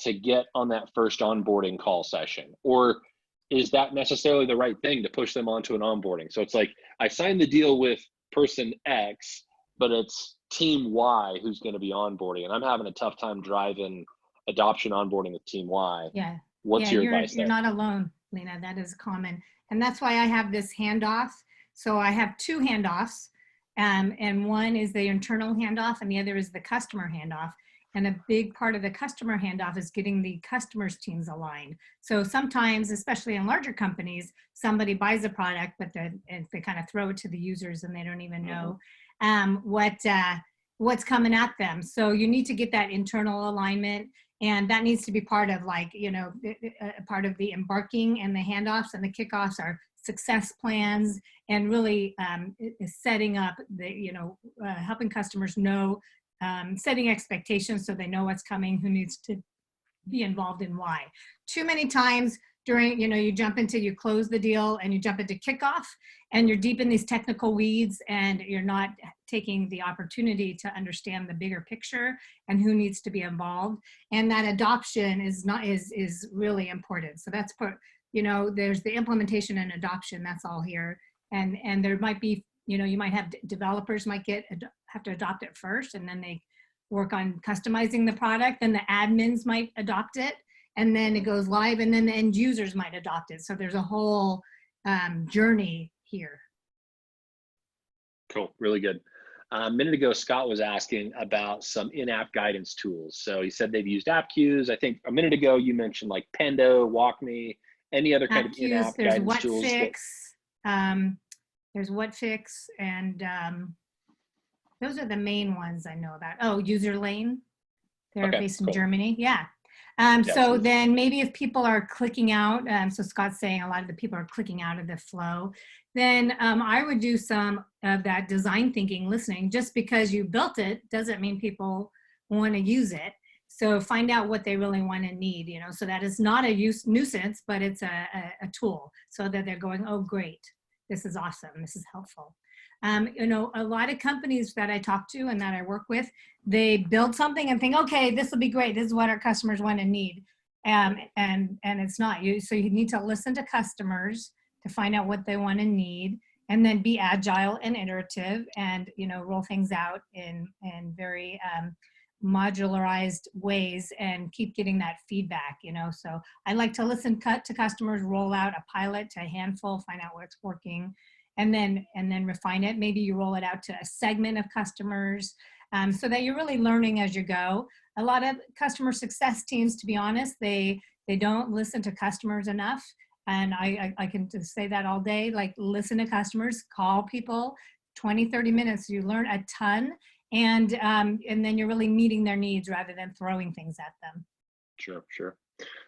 [SPEAKER 1] to get on that first onboarding call session? Or is that necessarily the right thing to push them onto an onboarding? So it's like, I signed the deal with person X, but it's team Y who's going to be onboarding, and I'm having a tough time driving adoption onboarding with team Y.
[SPEAKER 2] Yeah.
[SPEAKER 1] What's your advice there?
[SPEAKER 2] You're not alone, Lena. That is common. And that's why I have this handoff. So I have 2 handoffs, and one is the internal handoff and the other is the customer handoff. And a big part of the customer handoff is getting the customers' teams aligned. So sometimes, especially in larger companies, somebody buys a product, but they kind of throw it to the users and they don't even know what's coming at them. So you need to get that internal alignment, and that needs to be part of part of the embarking, and the handoffs and the kickoffs are success plans, and really setting up helping customers know, setting expectations so they know what's coming, who needs to be involved in why. Too many times during, you close the deal and you jump into kickoff and you're deep in these technical weeds and you're not taking the opportunity to understand the bigger picture and who needs to be involved. And that adoption is really important. So that's there's the implementation and adoption, that's all here. And there might be, you might have developers have to adopt it first, and then they work on customizing the product, then the admins might adopt it, and then it goes live, and then the end users might adopt it. So there's a whole journey here.
[SPEAKER 1] Cool, really good. A minute ago, Scott was asking about some in-app guidance tools. So he said they've used app queues. I think a minute ago you mentioned like Pendo, WalkMe, any other kind of in-app guidance tools.
[SPEAKER 2] There's Whatfix, and those are the main ones I know about. Oh, UserLane. They're based in Germany. Yeah. So then maybe if people are clicking out, so Scott's saying a lot of the people are clicking out of the flow, then I would do some of that design thinking listening. Just because you built it doesn't mean people want to use it. So find out what they really want and need, you know, so that it's not a nuisance, but it's a tool, so that they're going, oh, great, this is awesome, this is helpful. You know, a lot of companies that I talk to and that I work with, they build something and think, okay, this will be great, this is what our customers want and need. And it's not. So you need to listen to customers to find out what they want and need, and then be agile and iterative, and, you know, roll things out in very modularized ways, and keep getting that feedback, you know. So I like to listen to customers, roll out a pilot to a handful, find out what's working, and then refine it. Maybe you roll it out to a segment of customers, so that you're really learning as you go. A lot of customer success teams, to be honest, they don't listen to customers enough. And I can just say that all day, like, listen to customers, call people, 20, 30 minutes, you learn a ton. And then you're really meeting their needs rather than throwing things at them.
[SPEAKER 1] Sure, sure.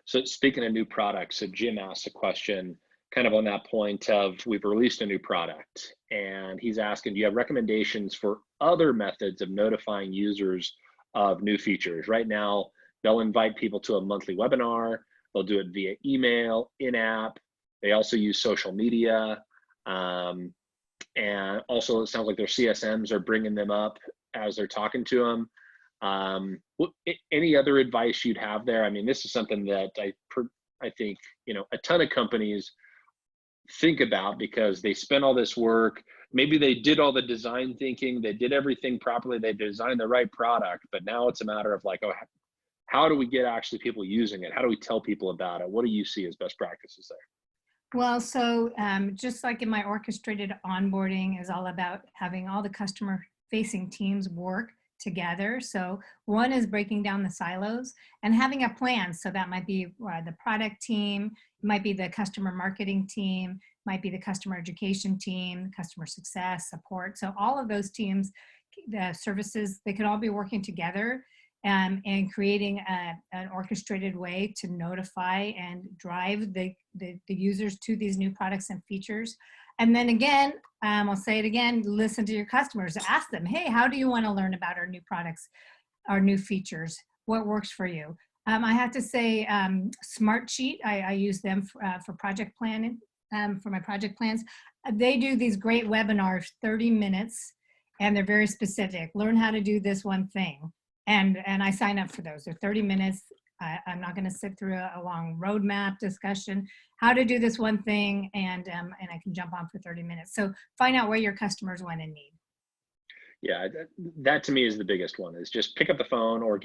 [SPEAKER 1] So speaking of new products, so Jim asked a question kind of on that point of, we've released a new product, and he's asking, do you have recommendations for other methods of notifying users of new features? Right now, they'll invite people to a monthly webinar. They'll do it via email, in-app. They also use social media. And also it sounds like their CSMs are bringing them up as they're talking to them. Any other advice you'd have there? I mean, this is something that I think, you know, a ton of companies think about, because they spend all this work. Maybe they did all the design thinking, they did everything properly, they designed the right product, but now it's a matter of like, oh, how do we get actually people using it? How do we tell people about it? What do you see as best practices there?
[SPEAKER 2] Well, so just like in my orchestrated onboarding is all about having all the customer facing teams work together. So one is breaking down the silos and having a plan. So that might be the product team, it might be the customer marketing team, might be the customer education team, customer success, support. So all of those teams, the services, they could all be working together and creating an orchestrated way to notify and drive the users to these new products and features. And then again, I'll say it again, listen to your customers, ask them, hey, how do you want to learn about our new products, our new features? What works for you? I have to say, Smartsheet, I use them for project planning, for my project plans. They do these great webinars, 30 minutes, and they're very specific. Learn how to do this one thing. And I sign up for those. They're 30 minutes. I'm not going to sit through a long roadmap discussion, how to do this one thing, and I can jump on for 30 minutes. So find out what your customers want and need.
[SPEAKER 1] Yeah, that to me is the biggest one, is just pick up the phone or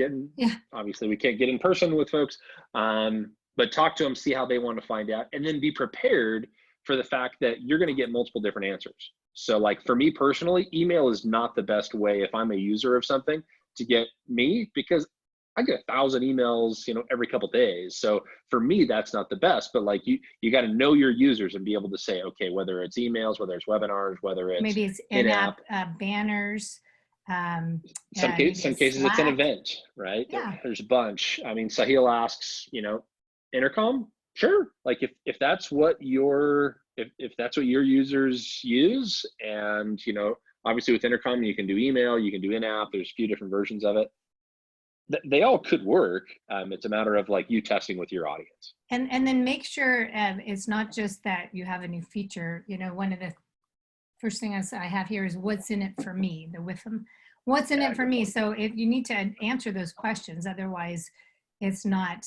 [SPEAKER 1] obviously we can't get in person with folks, but talk to them, see how they want to find out, and then be prepared for the fact that you're going to get multiple different answers. So like for me personally, email is not the best way if I'm a user of something to get me, because I get 1,000 emails, you know, every couple of days. So for me, that's not the best, but like you got to know your users and be able to say, okay, whether it's emails, whether it's webinars, whether it's
[SPEAKER 2] maybe it's in-app banners.
[SPEAKER 1] Some cases it's an event, right?
[SPEAKER 2] Yeah.
[SPEAKER 1] There's a bunch. I mean, Sahil asks, you know, intercom, sure. Like if that's what if that's what your users use, and you know, obviously with intercom you can do email, you can do in-app. There's a few different versions of it. They all could work. It's a matter of like you testing with your audience.
[SPEAKER 2] And then make sure it's not just that you have a new feature. You know, one of the first things I have here is what's in it for me, the with them. What's in it for me? So if you need to answer those questions, otherwise it's not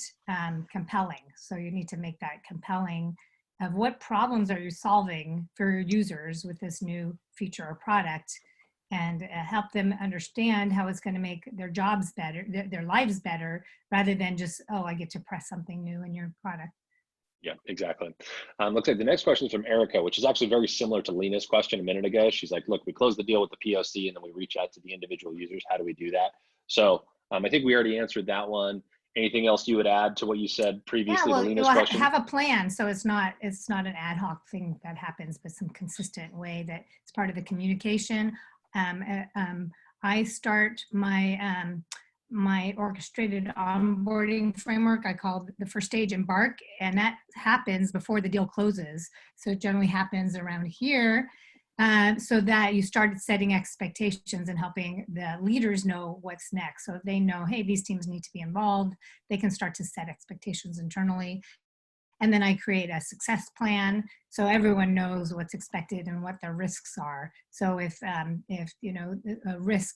[SPEAKER 2] compelling. So you need to make that compelling of what problems are you solving for your users with this new feature or product. and help them understand how it's going to make their jobs better, their lives better, rather than just, oh, I get to press something new in your product.
[SPEAKER 1] Yeah, exactly. Looks like the next question is from Erica, which is actually very similar to Lena's question a minute ago. She's like, look, we close the deal with the POC and then we reach out to the individual users. How do we do that? So I think we already answered that one. Anything else you would add to what you said previously to Lena's question?
[SPEAKER 2] Have a plan. So it's not an ad hoc thing that happens, but some consistent way that it's part of the communication. I start my orchestrated onboarding framework, I call the first stage Embark, and that happens before the deal closes. So it generally happens around here, so that you started setting expectations and helping the leaders know what's next. So if they know, hey, these teams need to be involved, they can start to set expectations internally. And then I create a success plan so everyone knows what's expected and what the risks are. So if you know, a risk,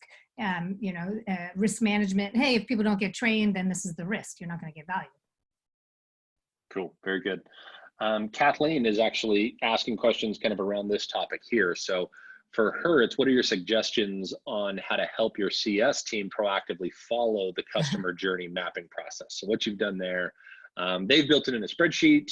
[SPEAKER 2] risk management, hey, if people don't get trained, then this is the risk. You're not going to get value.
[SPEAKER 1] Cool, very good. Kathleen is actually asking questions kind of around this topic here. So for her, it's what are your suggestions on how to help your CS team proactively follow the customer journey mapping process? So what you've done there. They've built it in a spreadsheet.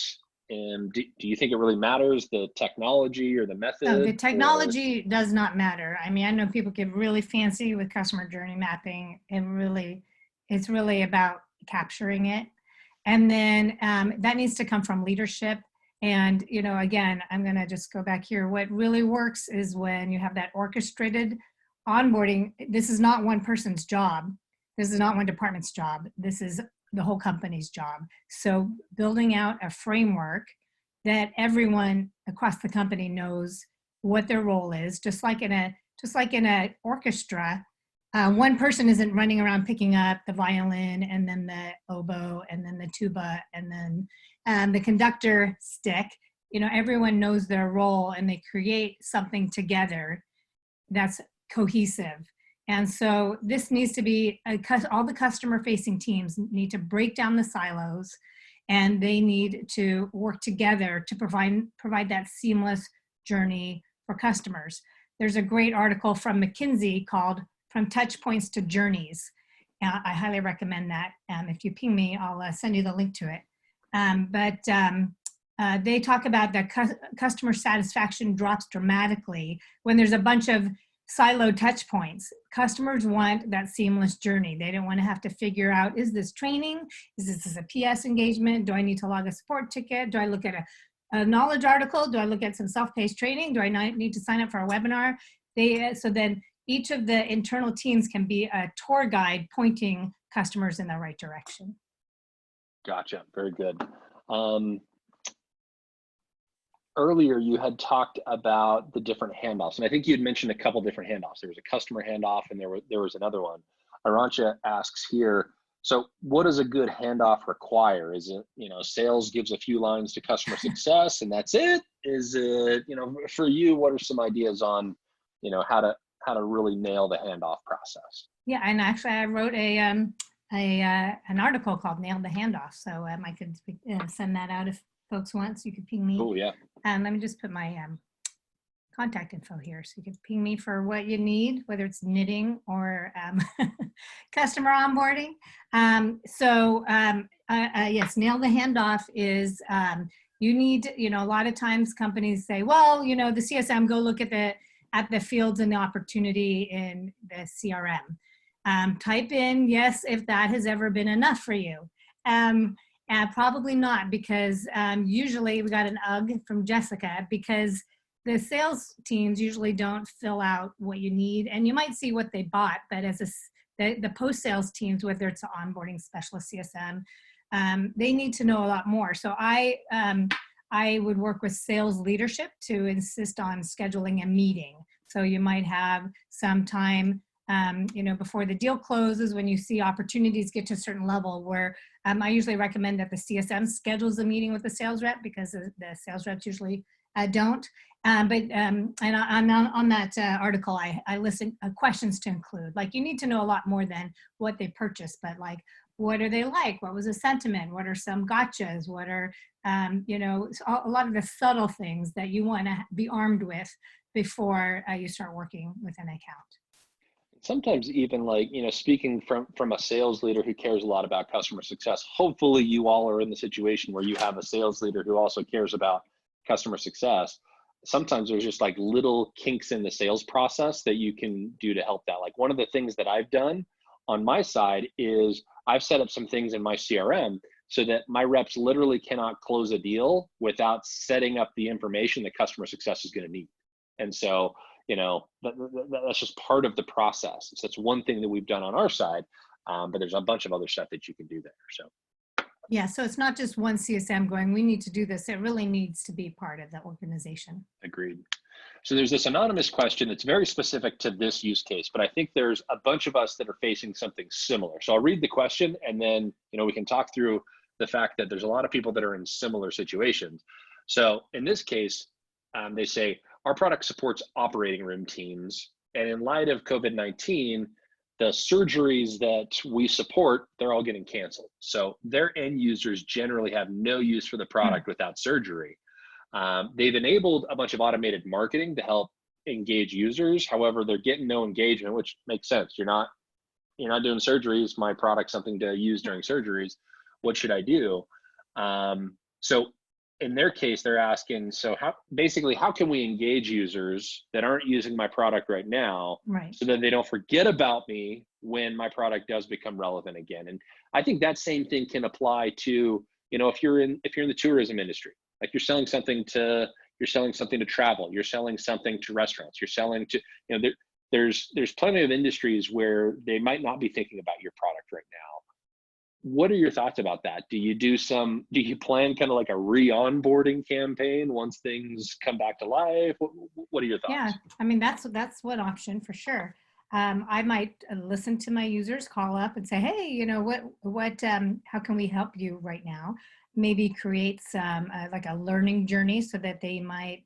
[SPEAKER 1] And do you think it really matters, the technology or the method?
[SPEAKER 2] No, the technology does not matter. I mean, I know people get really fancy with customer journey mapping. It's really about capturing it. And then that needs to come from leadership. And, you know, again, I'm going to just go back here. What really works is when you have that orchestrated onboarding. This is not one person's job. This is not one department's job. This is the whole company's job. So building out a framework that everyone across the company knows what their role is, just like in a orchestra, one person isn't running around picking up the violin and then the oboe and then the tuba and then the conductor stick. You know, everyone knows their role and they create something together that's cohesive. And so this needs to be, all the customer facing teams need to break down the silos, and they need to work together to provide that seamless journey for customers. There's a great article from McKinsey called From Touch Points to Journeys. I highly recommend that. If you ping me, I'll send you the link to it. They talk about that customer satisfaction drops dramatically when there's a bunch of siloed touch points. Customers want that seamless journey. They don't want to have to figure out, is this training? Is this a PS engagement? Do I need to log a support ticket? Do I look at a knowledge article? Do I look at some self-paced training? Do I need to sign up for a webinar? So then each of the internal teams can be a tour guide pointing customers in the right direction.
[SPEAKER 1] Gotcha, very good. Earlier, you had talked about the different handoffs, and I think you had mentioned a couple different handoffs. There was a customer handoff, and there was another one. Arancha asks here, so what does a good handoff require? Is it, you know, sales gives a few lines to customer success, and that's it? Is it, you know, for you, what are some ideas on, you know, how to really nail the handoff process?
[SPEAKER 2] Yeah, and actually, I wrote an article called "Nail the Handoff," so I could send that out if folks want, so you could ping me.
[SPEAKER 1] Oh, yeah.
[SPEAKER 2] Let me just put my contact info here, so you can ping me for what you need, whether it's knitting or customer onboarding. Yes, nail the handoff is you need, you know, a lot of times companies say, well, you know, the CSM, go look at the fields and the opportunity in the CRM. Type in yes if that has ever been enough for you. Probably not, because usually we got an UG from Jessica, because the sales teams usually don't fill out what you need, and you might see what they bought, but as the post-sales teams, whether it's an onboarding specialist, CSM, they need to know a lot more. So I would work with sales leadership to insist on scheduling a meeting. So you might have some time you know, before the deal closes, when you see opportunities get to a certain level, where I usually recommend that the CSM schedules a meeting with the sales rep, because the sales reps usually don't. And on that article, I listed questions to include. Like, you need to know a lot more than what they purchased, but like, what are they like? What was the sentiment? What are some gotchas? What are, you know, a lot of the subtle things that you want to be armed with before you start working with an account.
[SPEAKER 1] Sometimes even like, speaking from a sales leader who cares a lot about customer success, hopefully you all are in the situation where you have a sales leader who also cares about customer success. Sometimes there's just like little kinks in the sales process that you can do to help that. Like one of the things that I've done on my side is I've set up some things in my CRM so that my reps literally cannot close a deal without setting up the information that customer success is going to need. And so, that's just part of the process. So that's one thing that we've done on our side, but there's a bunch of other stuff that you can do there. So
[SPEAKER 2] yeah, so it's not just one CSM going, we need to do this. It really needs to be part of the organization.
[SPEAKER 1] Agreed. So there's this anonymous question that's very specific to this use case, but I think there's a bunch of us that are facing something similar. So I'll read the question and then, we can talk through the fact that there's a lot of people that are in similar situations. So in this case, they say, our product supports operating room teams. And in light of COVID-19, the surgeries that we support, they're all getting canceled. So their end users generally have no use for the product without surgery. They've enabled a bunch of automated marketing to help engage users. However, they're getting no engagement, which makes sense. You're not doing surgeries. My product's something to use during surgeries. What should I do? So in their case, they're asking, so how can we engage users that aren't using my product right now,
[SPEAKER 2] right,
[SPEAKER 1] so that they don't forget about me when my product does become relevant again? And I think that same thing can apply to, if you're in the tourism industry, like you're selling something to travel, you're selling something to restaurants, you're selling to, there's plenty of industries where they might not be thinking about your product right now. What are your thoughts about that? Do you plan kind of like a re-onboarding campaign once things come back to life? What are your thoughts?
[SPEAKER 2] Yeah, I mean, that's one option for sure. I might listen to my users, call up and say, hey, how can we help you right now? Maybe create some like a learning journey so that they might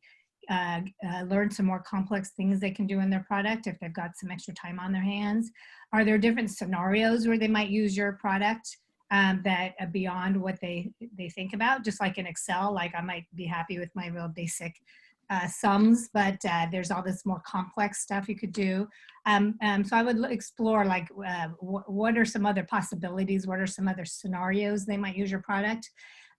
[SPEAKER 2] learn some more complex things they can do in their product if they've got some extra time on their hands. Are there different scenarios where they might use your product that beyond what they think about? Just like in Excel, like I might be happy with my real basic sums, but there's all this more complex stuff you could do. So I would explore like what are some other possibilities? What are some other scenarios they might use your product?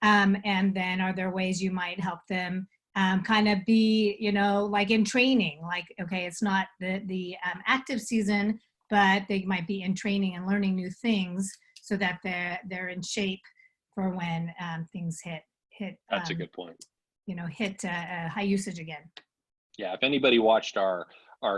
[SPEAKER 2] And then are there ways you might help them kind of be, like in training, like, okay, it's not the active season, but they might be in training and learning new things so that they're in shape for when things hit.
[SPEAKER 1] That's a good point.
[SPEAKER 2] Hit high usage again.
[SPEAKER 1] Yeah, if anybody watched our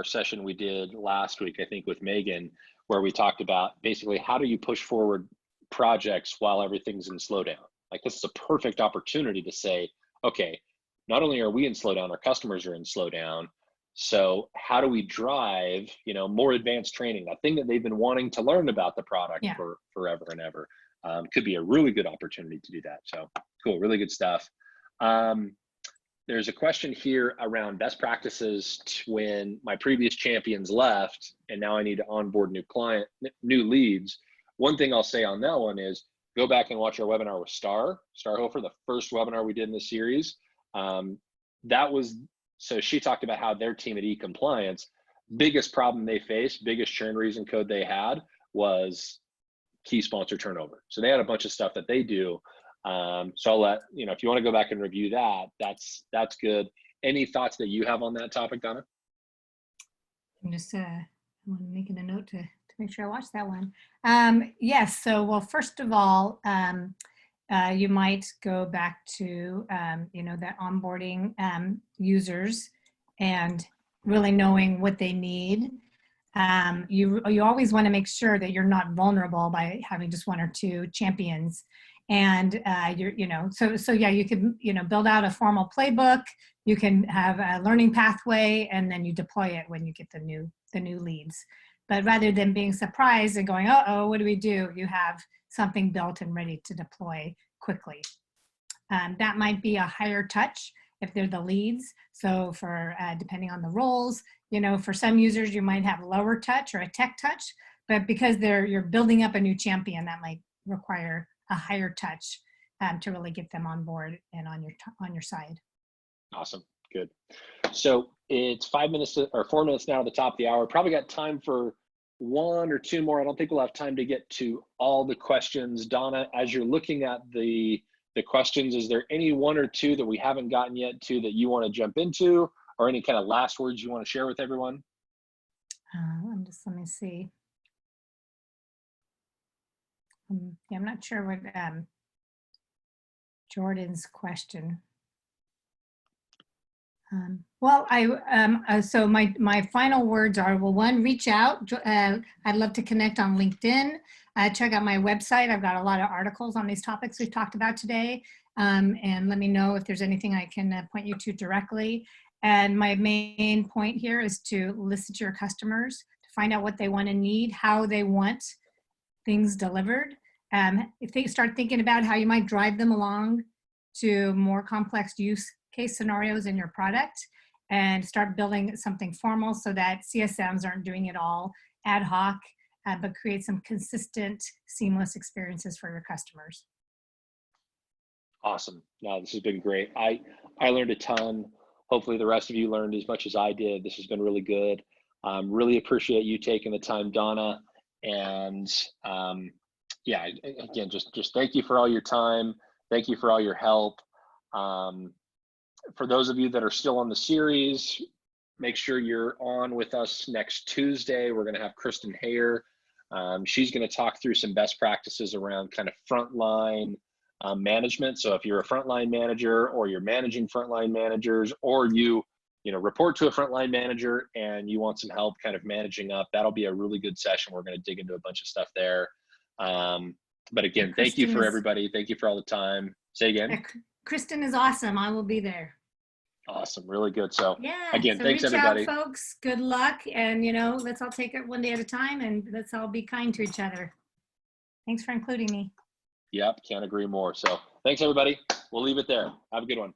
[SPEAKER 1] session we did last week, I think with Megan, where we talked about basically how do you push forward projects while everything's in slowdown? Like this is a perfect opportunity to say, okay, not only are we in slowdown, our customers are in slowdown. So how do we drive, more advanced training, that thing that they've been wanting to learn about the product for forever and ever? Could be a really good opportunity to do that. So cool, really good stuff. There's a question here around best practices when my previous champions left and now I need to onboard new leads. One thing I'll say on that one is go back and watch our webinar with Starhofer, the first webinar we did in the series. So she talked about how their team at eCompliance, biggest problem they faced, biggest churn reason code they had was key sponsor turnover. So they had a bunch of stuff that they do. So I'll let, if you want to go back and review that, that's good. Any thoughts that you have on that topic, Donna?
[SPEAKER 2] I'm just I'm making a note to make sure I watch that one. Yes. So, well, first of all, you might go back to, that onboarding users and really knowing what they need. You always want to make sure that you're not vulnerable by having just one or two champions. And so yeah, you can, build out a formal playbook. You can have a learning pathway, and then you deploy it when you get the new leads. But rather than being surprised and going, uh-oh, what do we do? You have something built and ready to deploy quickly. That might be a higher touch if they're the leads. So for depending on the roles, for some users, you might have lower touch or a tech touch, but because you're building up a new champion, that might require a higher touch to really get them on board and on your side.
[SPEAKER 1] Awesome. Good. So it's 5 minutes or 4 minutes now at the top of the hour. Probably got time for one or two more. I don't think we'll have time to get to all the questions. Donna, as you're looking at the questions, is there any one or two that we haven't gotten yet to that you want to jump into, or any kind of last words you want to share with everyone?
[SPEAKER 2] Let me see. Yeah, I'm not sure what Jordan's question. Well, so my final words are, well, one, reach out. I'd love to connect on LinkedIn. Check out my website. I've got a lot of articles on these topics we've talked about today. And let me know if there's anything I can point you to directly. And my main point here is to listen to your customers, to find out what they want and need, how they want things delivered. If they start thinking about how you might drive them along to more complex use case scenarios in your product, and start building something formal so that CSMs aren't doing it all ad hoc, but create some consistent, seamless experiences for your customers.
[SPEAKER 1] Awesome. No, this has been great. I learned a ton. Hopefully the rest of you learned as much as I did. This has been really good. Really appreciate you taking the time, Donna. And yeah, again, just thank you for all your time. Thank you for all your help. For those of you that are still on the series, make sure you're on with us next Tuesday. We're going to have Kristen Hayer. She's going to talk through some best practices around kind of frontline management. So if you're a frontline manager, or you're managing frontline managers, or you report to a frontline manager and you want some help kind of managing up, that'll be a really good session. We're going to dig into a bunch of stuff there. But again, thank you for everybody. Thank you for all the time. Say again.
[SPEAKER 2] Kristen is awesome. I will be there.
[SPEAKER 1] Awesome. Really good. So
[SPEAKER 2] yeah,
[SPEAKER 1] again,
[SPEAKER 2] so
[SPEAKER 1] thanks
[SPEAKER 2] reach
[SPEAKER 1] everybody.
[SPEAKER 2] Out, folks. Good luck. And let's all take it one day at a time, and let's all be kind to each other. Thanks for including me.
[SPEAKER 1] Yep. Can't agree more. So thanks everybody. We'll leave it there. Have a good one.